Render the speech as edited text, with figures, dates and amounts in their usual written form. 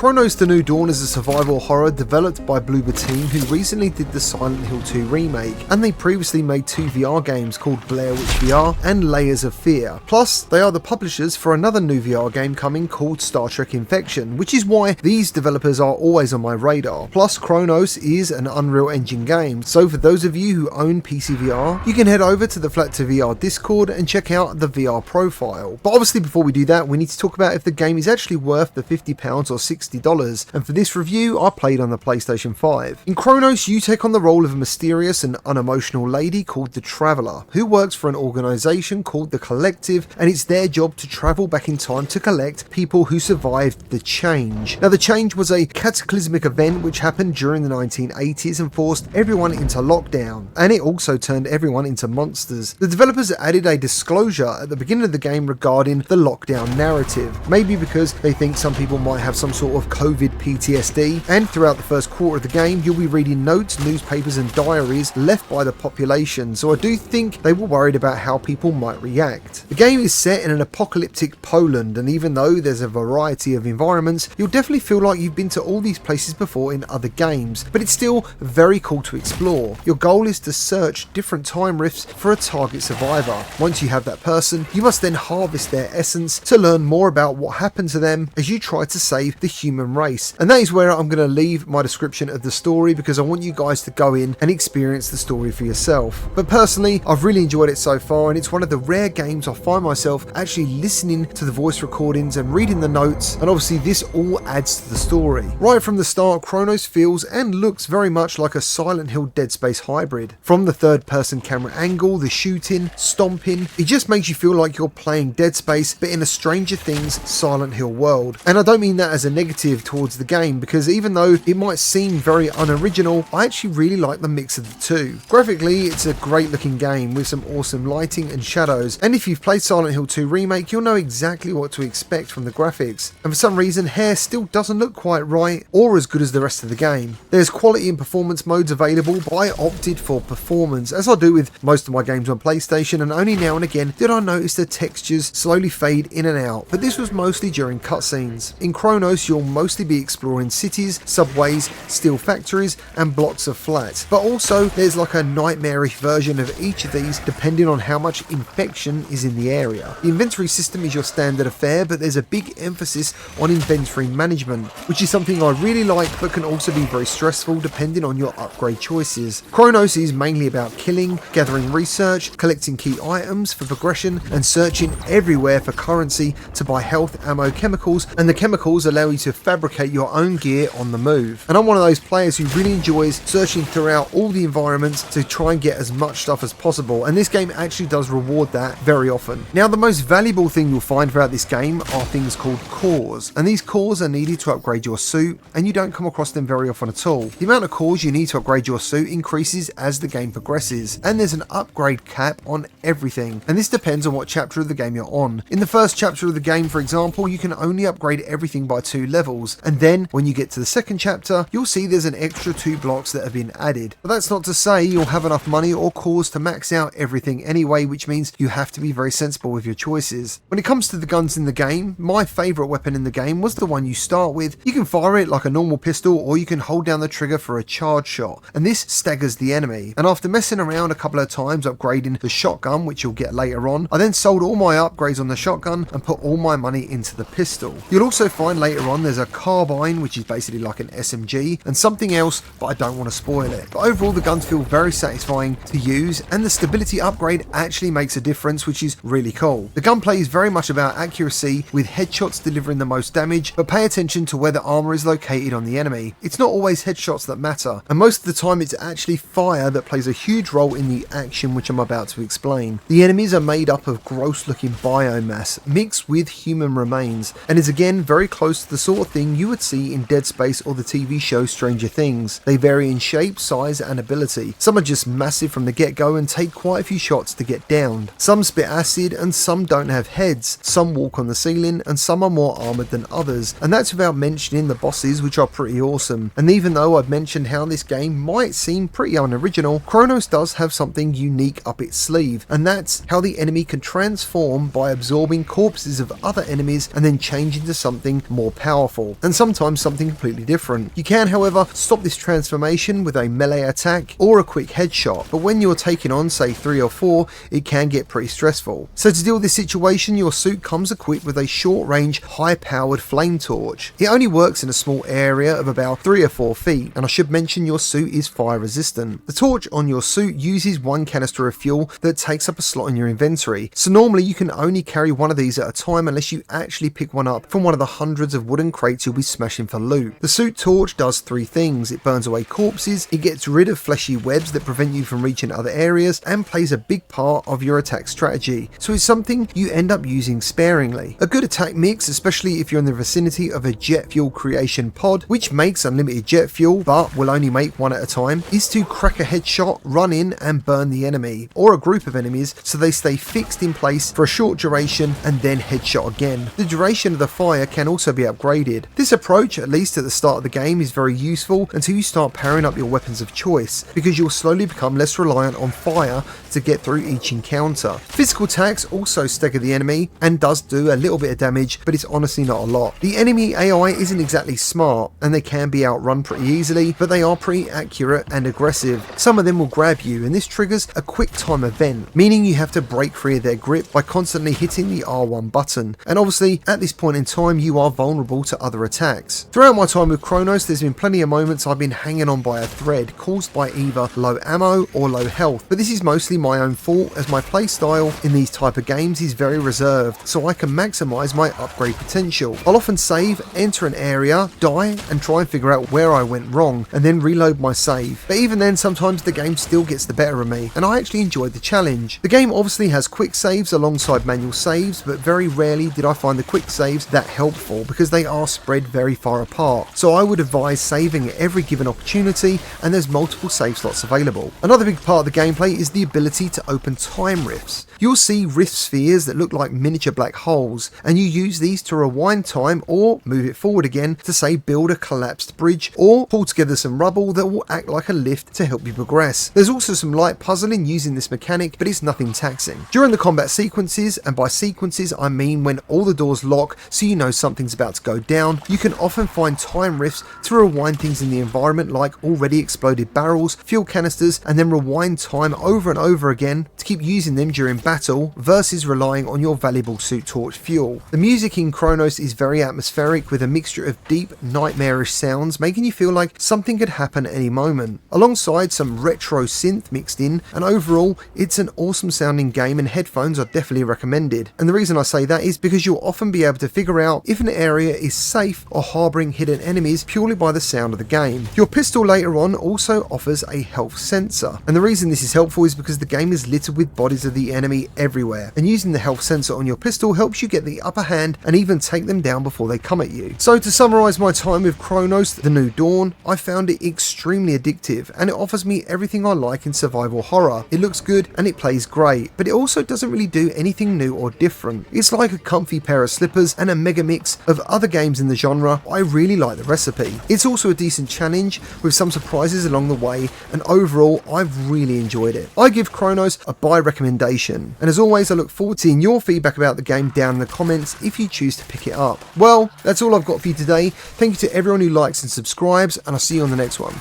Cronos: The New Dawn is a survival horror developed by Bloober Team, who recently did the Silent Hill 2 remake, and they previously made 2 VR games called Blair Witch VR and Layers of Fear. Plus, they are the publishers for another new VR game coming called Star Trek Infection, which is why these developers are always on my radar. Plus, Cronos is an Unreal Engine game, so for those of you who own PSVR, you can head over to the Flat2VR Discord and check out the VR profile. But obviously before we do that, we need to talk about if the game is actually worth the £50 or $60, and for this review I played on the PlayStation 5. In Cronos, you take on the role of a mysterious and unemotional lady called the Traveller, who works for an organisation called the Collective, and it's their job to travel back in time to collect people who survived the Change. Now, the Change was a cataclysmic event which happened during the 1980s and forced everyone into lockdown, and it also turned everyone into monsters. The developers added a disclosure at the beginning of the game regarding the lockdown narrative, maybe because they think some people might have some sort of COVID PTSD, and throughout the first quarter of the game you'll be reading notes, newspapers and diaries left by the population, so I do think they were worried about how people might react. The game is set in an apocalyptic Poland, and even though there's a variety of environments, you'll definitely feel like you've been to all these places before in other games, but it's still very cool to explore. Your goal is to search different time rifts for a target survivor. Once you have that person, you must then harvest their essence to learn more about what happened to them as you try to save the human race. And that is where I'm going to leave my description of the story, because I want you guys to go in and experience the story for yourself. But personally, I've really enjoyed it so far, and it's one of the rare games I find myself actually listening to the voice recordings and reading the notes, and obviously this all adds to the story. Right from the start, Cronos feels and looks very much like a Silent Hill Dead Space hybrid. From the third person camera angle, the shooting, stomping, it just makes you feel like you're playing Dead Space but in a Stranger Things Silent Hill world. And I don't mean that as a negative towards the game, because even though it might seem very unoriginal, I actually really like the mix of the two. Graphically, it's a great looking game with some awesome lighting and shadows, and if you've played Silent Hill 2 Remake, you'll know exactly what to expect from the graphics. And for some reason, hair still doesn't look quite right or as good as the rest of the game. There's quality and performance modes available, but I opted for performance, as I do with most of my games on PlayStation, and only now and again did I notice the textures slowly fade in and out, but this was mostly during cutscenes. In Cronos, you'll mostly be exploring cities, subways, steel factories and blocks of flats, but also there's like a nightmarish version of each of these depending on how much infection is in the area. The inventory system is your standard affair, but there's a big emphasis on inventory management, which is something I really like but can also be very stressful depending on your upgrade choices. Cronos is mainly about killing, gathering research, collecting key items for progression and searching everywhere for currency to buy health, ammo, chemicals, and the chemicals allow you to fabricate your own gear on the move. And I'm one of those players who really enjoys searching throughout all the environments to try and get as much stuff as possible, and this game actually does reward that very often. Now, the most valuable thing you'll find throughout this game are things called cores, and these cores are needed to upgrade your suit, and you don't come across them very often at all. The amount of cores you need to upgrade your suit increases as the game progresses, and there's an upgrade cap on everything, and this depends on what chapter of the game you're on. In the first chapter of the game, for example, you can only upgrade everything by 2 levels, and then when you get to the second chapter, you'll see there's an extra 2 blocks that have been added. But that's not to say you'll have enough money or cores to max out everything anyway, which means you have to be very sensible with your choices. When it comes to the guns in the game, my favourite weapon in the game was the one you start with. You can fire it like a normal pistol, or you can hold down the trigger for a charge shot, and this staggers the enemy. And after messing around a couple of times upgrading the shotgun, which you'll get later on, I then sold all my upgrades on the shotgun and put all my money into the pistol. You'll also find later on there's a carbine, which is basically like an SMG, and something else, but I don't want to spoil it. But overall, the guns feel very satisfying to use, and the stability upgrade actually makes a difference, which is really cool. The gunplay is very much about accuracy, with headshots delivering the most damage, but pay attention to where the armor is located on the enemy. It's not always headshots that matter, and most of the time it's actually fire that plays a huge role in the action, which I'm about to explain. The enemies are made up of gross looking biomass mixed with human remains, and is again very close to the sort of thing you would see in Dead Space or the TV show Stranger Things. They vary in shape, size and ability. Some are just massive from the get-go and take quite a few shots to get downed. Some spit acid and some don't have heads. Some walk on the ceiling and some are more armoured than others, and that's without mentioning the bosses, which are pretty awesome. And even though I've mentioned how this game might seem pretty unoriginal, Cronos does have something unique up its sleeve, and that's how the enemy can transform by absorbing corpses of other enemies and then change into something more powerful. powerful, and sometimes something completely different. You can, however, stop this transformation with a melee attack or a quick headshot, but when you're taking on, say, 3 or 4, it can get pretty stressful. So to deal with this situation, your suit comes equipped with a short-range, high-powered flame torch. It only works in a small area of about 3 or 4 feet, and I should mention your suit is fire resistant. The torch on your suit uses 1 canister of fuel that takes up a slot in your inventory, so normally you can only carry one of these at a time unless you actually pick one up from one of the hundreds of wooden crates you'll be smashing for loot. The suit torch does 3 things. It burns away corpses, it gets rid of fleshy webs that prevent you from reaching other areas, and plays a big part of your attack strategy, so it's something you end up using sparingly. A good attack mix, especially if you're in the vicinity of a jet fuel creation pod, which makes unlimited jet fuel but will only make one at a time, is to crack a headshot, run in and burn the enemy, or a group of enemies, so they stay fixed in place for a short duration and then headshot again. The duration of the fire can also be upgraded. This approach, at least at the start of the game, is very useful until you start powering up your weapons of choice, because you'll slowly become less reliant on fire to get through each encounter. Physical attacks also stagger the enemy and does do a little bit of damage, but it's honestly not a lot. The enemy AI isn't exactly smart, and they can be outrun pretty easily, but they are pretty accurate and aggressive. Some of them will grab you, and this triggers a quick time event, meaning you have to break free of their grip by constantly hitting the R1 button, and obviously at this point in time you are vulnerable to other attacks. Throughout my time with Cronos, there's been plenty of moments I've been hanging on by a thread caused by either low ammo or low health, but this is mostly my own fault, as my playstyle in these type of games is very reserved, so I can maximise my upgrade potential. I'll often save, enter an area, die, and try and figure out where I went wrong, and then reload my save. But even then, sometimes the game still gets the better of me, and I actually enjoyed the challenge. The game obviously has quick saves alongside manual saves, but very rarely did I find the quick saves that helpful, because they are spread very far apart. So I would advise saving at every given opportunity, and there's multiple save slots available. Another big part of the gameplay is the ability to open time rifts. You'll see rift spheres that look like miniature black holes, and you use these to rewind time or move it forward again to, say, build a collapsed bridge or pull together some rubble that will act like a lift to help you progress. There's also some light puzzling using this mechanic, but it's nothing taxing. During the combat sequences, and by sequences I mean when all the doors lock so you know something's about to go down, you can often find time rifts to rewind things in the environment, like already exploded barrels, fuel canisters, and then rewind time over and over again to keep using them during battle versus relying on your valuable suit torch fuel. The music in Cronos is very atmospheric, with a mixture of deep, nightmarish sounds making you feel like something could happen at any moment, alongside some retro synth mixed in, and overall it's an awesome sounding game, and headphones are definitely recommended. And the reason I say that is because you'll often be able to figure out if an area is safe or harbouring hidden enemies purely by the sound of the game. Your pistol later on also offers a health sensor, and the reason this is helpful is because the game is littered with bodies of the enemy everywhere, and using the health sensor on your pistol helps you get the upper hand and even take them down before they come at you. So to summarise my time with Cronos: The New Dawn, I found it extremely addictive, and it offers me everything I like in survival horror. It looks good and it plays great, but it also doesn't really do anything new or different. It's like a comfy pair of slippers and a mega mix of other games in the genre. I really like the recipe. It's also a decent challenge with some surprises along the way, and overall I've really enjoyed it. I give Cronos a buy recommendation, and as always I look forward to seeing your feedback about the game down in the comments if you choose to pick it up. Well, that's all I've got for you today. Thank you to everyone who likes and subscribes, and I'll see you on the next one.